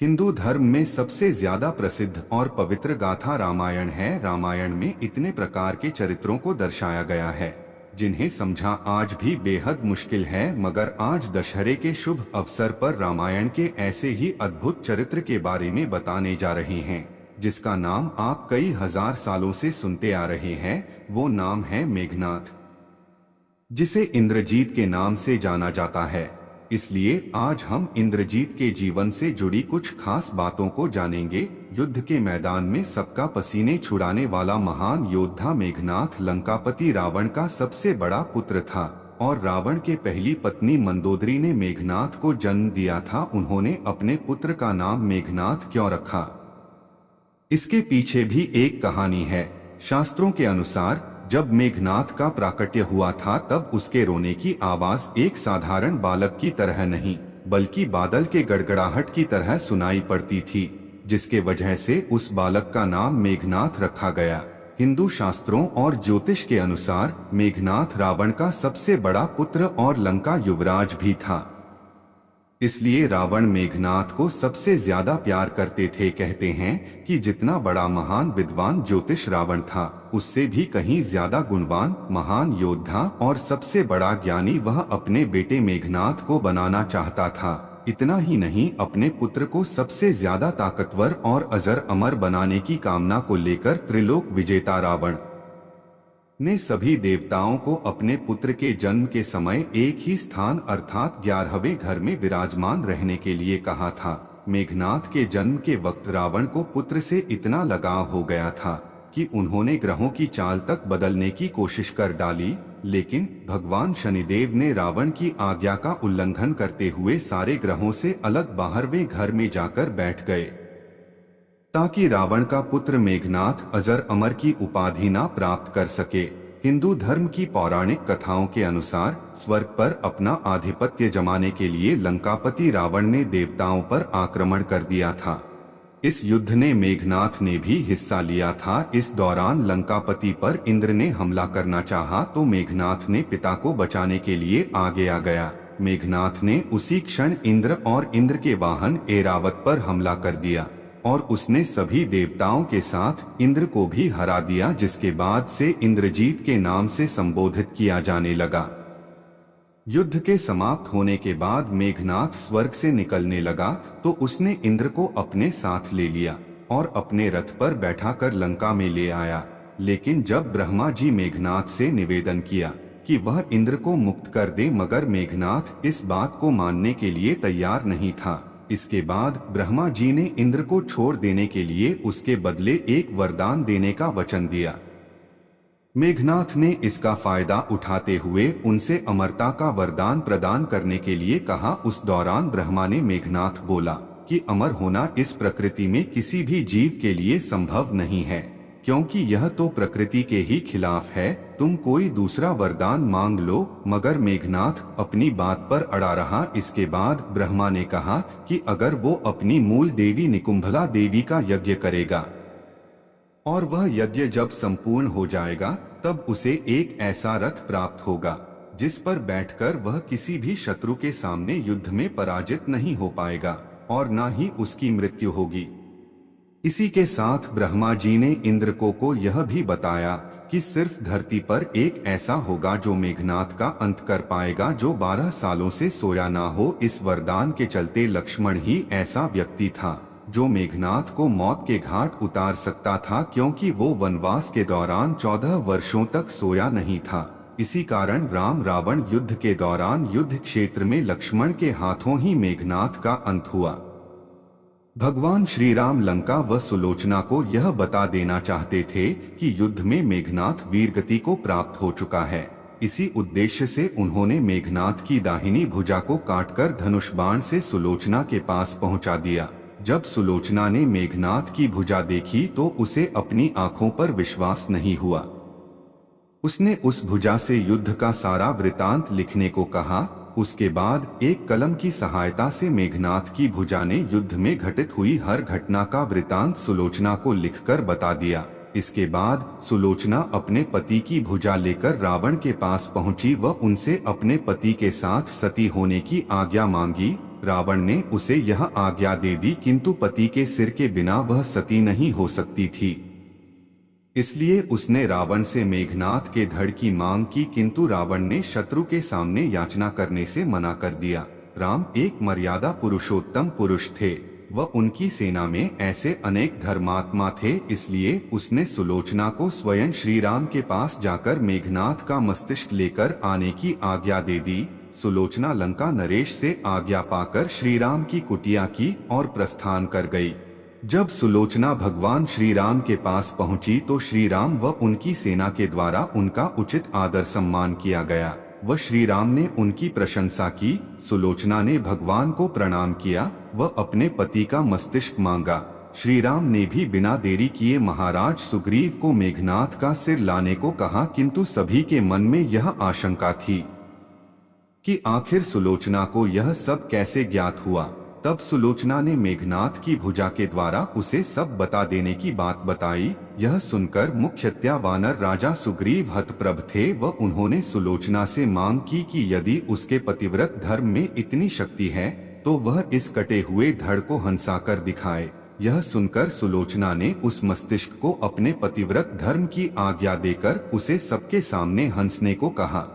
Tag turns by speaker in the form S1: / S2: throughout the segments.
S1: हिंदू धर्म में सबसे ज्यादा प्रसिद्ध और पवित्र गाथा रामायण है। रामायण में इतने प्रकार के चरित्रों को दर्शाया गया है जिन्हें समझा आज भी बेहद मुश्किल है, मगर आज दशहरे के शुभ अवसर पर रामायण के ऐसे ही अद्भुत चरित्र के बारे में बताने जा रहे हैं जिसका नाम आप कई हजार सालों से सुनते आ रहे हैं। वो नाम है मेघनाथ, जिसे इंद्रजीत के नाम से जाना जाता है। इसलिए आज हम इंद्रजीत के जीवन से जुड़ी कुछ खास बातों को जानेंगे। युद्ध के मैदान में सबका पसीने छुड़ाने वाला महान योद्धा मेघनाथ लंकापति रावण का सबसे बड़ा पुत्र था और रावण के पहली पत्नी मंदोदरी ने मेघनाथ को जन्म दिया था। उन्होंने अपने पुत्र का नाम मेघनाथ क्यों रखा, इसके पीछे भी एक कहानी है। शास्त्रों के अनुसार जब मेघनाथ का प्राकट्य हुआ था तब उसके रोने की आवाज एक साधारण बालक की तरह नहीं बल्कि बादल के गड़गड़ाहट की तरह सुनाई पड़ती थी, जिसके वजह से उस बालक का नाम मेघनाथ रखा गया। हिंदू शास्त्रों और ज्योतिष के अनुसार मेघनाथ रावण का सबसे बड़ा पुत्र और लंका युवराज भी था, इसलिए रावण मेघनाथ को सबसे ज्यादा प्यार करते थे। कहते हैं कि जितना बड़ा महान विद्वान ज्योतिष रावण था, उससे भी कहीं ज्यादा गुणवान, महान योद्धा और सबसे बड़ा ज्ञानी वह अपने बेटे मेघनाथ को बनाना चाहता था। इतना ही नहीं, अपने पुत्र को सबसे ज्यादा ताकतवर और अजर अमर बनाने की कामना को लेकर त्रिलोक विजेता रावण ने सभी देवताओं को अपने पुत्र के जन्म के समय एक ही स्थान अर्थात 11वें घर में विराजमान रहने के लिए कहा था। मेघनाथ के जन्म के वक्त रावण को पुत्र से इतना लगाव हो गया था कि उन्होंने ग्रहों की चाल तक बदलने की कोशिश कर डाली, लेकिन भगवान शनिदेव ने रावण की आज्ञा का उल्लंघन करते हुए सारे ग्रहों से अलग 12वें घर में जाकर बैठ गए ताकि रावण का पुत्र मेघनाथ अजर अमर की उपाधि ना प्राप्त कर सके। हिंदू धर्म की पौराणिक कथाओं के अनुसार स्वर्ग पर अपना आधिपत्य जमाने के लिए लंकापति रावण ने देवताओं पर आक्रमण कर दिया था। इस युद्ध ने मेघनाथ ने भी हिस्सा लिया था। इस दौरान लंकापति पर इंद्र ने हमला करना चाहा तो मेघनाथ ने पिता को बचाने के लिए आगे आ गया। मेघनाथ ने उसी क्षण इंद्र और इंद्र के वाहन ऐरावत पर हमला कर दिया और उसने सभी देवताओं के साथ इंद्र को भी हरा दिया, जिसके बाद से इंद्रजीत के नाम से संबोधित किया जाने लगा। युद्ध के समाप्त होने के बाद मेघनाथ स्वर्ग से निकलने लगा तो उसने इंद्र को अपने साथ ले लिया और अपने रथ पर बैठाकर लंका में ले आया। लेकिन जब ब्रह्मा जी मेघनाथ से निवेदन किया कि वह इंद्र को मुक्त कर दे, मगर मेघनाथ इस बात को मानने के लिए तैयार नहीं था। इसके बाद ब्रह्मा जी ने इंद्र को छोड़ देने के लिए उसके बदले एक वरदान देने का वचन दिया। मेघनाथ ने इसका फायदा उठाते हुए उनसे अमरता का वरदान प्रदान करने के लिए कहा। उस दौरान ब्रह्मा ने मेघनाथ बोला कि अमर होना इस प्रकृति में किसी भी जीव के लिए संभव नहीं है, क्योंकि यह तो प्रकृति के ही खिलाफ है। तुम कोई दूसरा वरदान मांग लो। मगर मेघनाथ अपनी बात पर अड़ा रहा। इसके बाद ब्रह्मा ने कहा कि अगर वो अपनी मूल देवी निकुंभला देवी का यज्ञ करेगा और वह यज्ञ जब संपूर्ण हो जाएगा तब उसे एक ऐसा रथ प्राप्त होगा जिस पर बैठकर वह किसी भी शत्रु के सामने युद्ध में पराजित नहीं हो पाएगा और न ही उसकी मृत्यु होगी। इसी के साथ ब्रह्मा जी ने इंद्र को यह भी बताया कि सिर्फ धरती पर एक ऐसा होगा जो मेघनाथ का अंत कर पाएगा जो 12 सालों से सोया ना हो। इस वरदान के चलते लक्ष्मण ही ऐसा व्यक्ति था जो मेघनाथ को मौत के घाट उतार सकता था, क्योंकि वो वनवास के दौरान 14 वर्षों तक सोया नहीं था। इसी कारण राम रावण युद्ध के दौरान युद्ध क्षेत्र में लक्ष्मण के हाथों ही मेघनाथ का अंत हुआ। भगवान श्री राम लंका व सुलोचना को यह बता देना चाहते थे कि युद्ध में मेघनाथ वीरगति को प्राप्त हो चुका है। इसी उद्देश्य से उन्होंने मेघनाथ की दाहिनी भुजा को काटकर धनुष बाण से सुलोचना के पास पहुंचा दिया। जब सुलोचना ने मेघनाथ की भुजा देखी तो उसे अपनी आंखों पर विश्वास नहीं हुआ। उसने उस भुजा से युद्ध का सारा वृतांत लिखने को कहा। उसके बाद एक कलम की सहायता से मेघनाथ की भुजा ने युद्ध में घटित हुई हर घटना का वृतांत सुलोचना को लिखकर बता दिया। इसके बाद सुलोचना अपने पति की भुजा लेकर रावण के पास पहुंची व उनसे अपने पति के साथ सती होने की आज्ञा मांगी। रावण ने उसे यह आज्ञा दे दी, किंतु पति के सिर के बिना वह सती नहीं हो सकती थी। इसलिए उसने रावण से मेघनाथ के धड़ की मांग की, किंतु रावण ने शत्रु के सामने याचना करने से मना कर दिया। राम एक मर्यादा पुरुषोत्तम पुरुष थे। वह उनकी सेना में ऐसे अनेक धर्मात्मा थे, इसलिए उसने सुलोचना को स्वयं श्री राम के पास जाकर मेघनाथ का मस्तिष्क लेकर आने की आज्ञा दे दी। सुलोचना लंका नरेश से आज्ञा पाकर श्री राम की कुटिया की और प्रस्थान कर गई। जब सुलोचना भगवान श्री राम के पास पहुंची तो श्री राम व उनकी सेना के द्वारा उनका उचित आदर सम्मान किया गया। वह श्री राम ने उनकी प्रशंसा की। सुलोचना ने भगवान को प्रणाम किया व अपने पति का मस्तिष्क मांगा। श्री राम ने भी बिना देरी किए महाराज सुग्रीव को मेघनाथ का सिर लाने को कहा, किंतु सभी के मन में यह आशंका थी कि आखिर सुलोचना को यह सब कैसे ज्ञात हुआ। तब सुलोचना ने मेघनाथ की भुजा के द्वारा उसे सब बता देने की बात बताई। यह सुनकर मुख्यतया वानर राजा सुग्रीव हतप्रभ थे व उन्होंने सुलोचना से मांग की कि यदि उसके पतिव्रत धर्म में इतनी शक्ति है तो वह इस कटे हुए धड़ को हंसाकर दिखाए। यह सुनकर सुलोचना ने उस मस्तिष्क को अपने पतिव्रत धर्म की आज्ञा देकर उसे सबके सामने हंसने को कहा।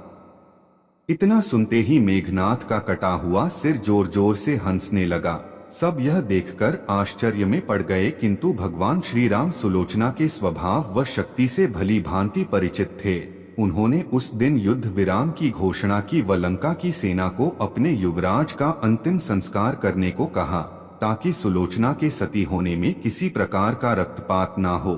S1: इतना सुनते ही मेघनाथ का कटा हुआ सिर जोर जोर से हंसने लगा। सब यह देखकर आश्चर्य में पड़ गए, किंतु भगवान श्री राम सुलोचना के स्वभाव व शक्ति से भली भांति परिचित थे। उन्होंने उस दिन युद्ध विराम की घोषणा की व लंका की सेना को अपने युवराज का अंतिम संस्कार करने को कहा, ताकि सुलोचना के सती होने में किसी प्रकार का रक्तपात ना हो।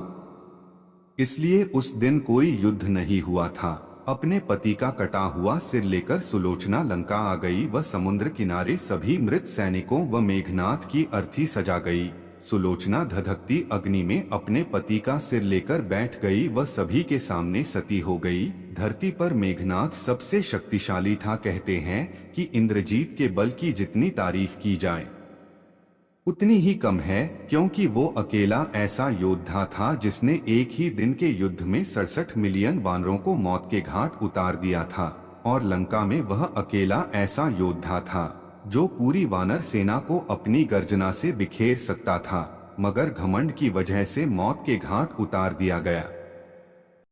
S1: इसलिए उस दिन कोई युद्ध नहीं हुआ था। अपने पति का कटा हुआ सिर लेकर सुलोचना लंका आ गई व समुद्र किनारे सभी मृत सैनिकों व मेघनाथ की अर्थी सजा गई। सुलोचना धधकती अग्नि में अपने पति का सिर लेकर बैठ गई व सभी के सामने सती हो गई। धरती पर मेघनाथ सबसे शक्तिशाली था। कहते हैं कि इंद्रजीत के बल की जितनी तारीफ की जाए उतनी ही कम है, क्योंकि वो अकेला ऐसा योद्धा था जिसने एक ही दिन के युद्ध में 67 मिलियन वानरों को मौत के घाट उतार दिया था। और लंका में वह अकेला ऐसा योद्धा था जो पूरी वानर सेना को अपनी गर्जना से बिखेर सकता था, मगर घमंड की वजह से मौत के घाट उतार दिया गया।